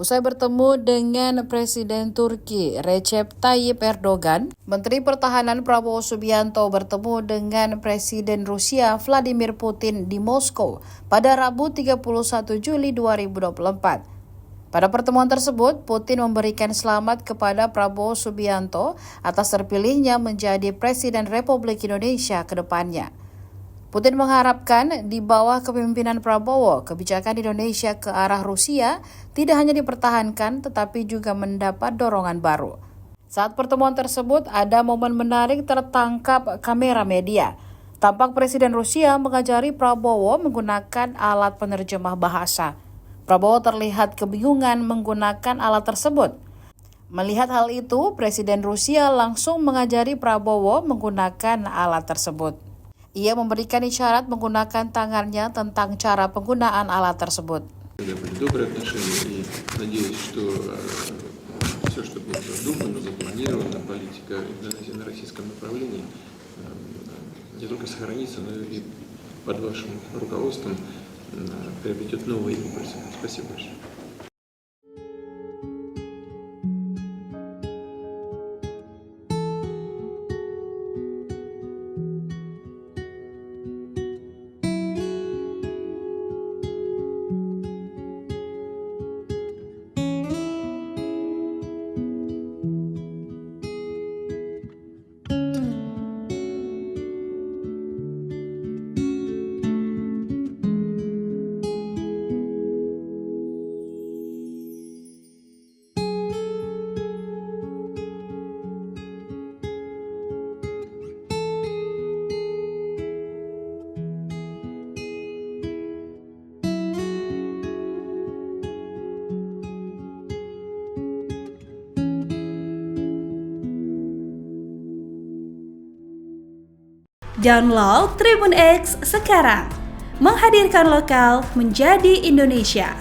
Usai bertemu dengan Presiden Turki Recep Tayyip Erdogan, Menteri Pertahanan Prabowo Subianto bertemu dengan Presiden Rusia Vladimir Putin di Moskow pada Rabu 31 Juli 2024. Pada pertemuan tersebut, Putin memberikan selamat kepada Prabowo Subianto atas terpilihnya menjadi Presiden Republik Indonesia ke depannya. Putin mengharapkan di bawah kepemimpinan Prabowo, kebijakan Indonesia ke arah Rusia tidak hanya dipertahankan tetapi juga mendapat dorongan baru. Saat pertemuan tersebut, ada momen menarik tertangkap kamera media. Tampak Presiden Rusia mengajari Prabowo menggunakan alat penerjemah bahasa. Prabowo terlihat kebingungan menggunakan alat tersebut. Melihat hal itu, Presiden Rusia langsung mengajari Prabowo menggunakan alat tersebut. Ia memberikan isyarat menggunakan tangannya tentang cara penggunaan alat tersebut. Добрые отношения, и надеюсь, что все, что было задумано, запланировано, политика Индонезии на российском направлении не только сохранится, но и под вашим руководством приобретет новые импульсы. Спасибо большое. Download Tribun X sekarang, menghadirkan lokal menjadi Indonesia.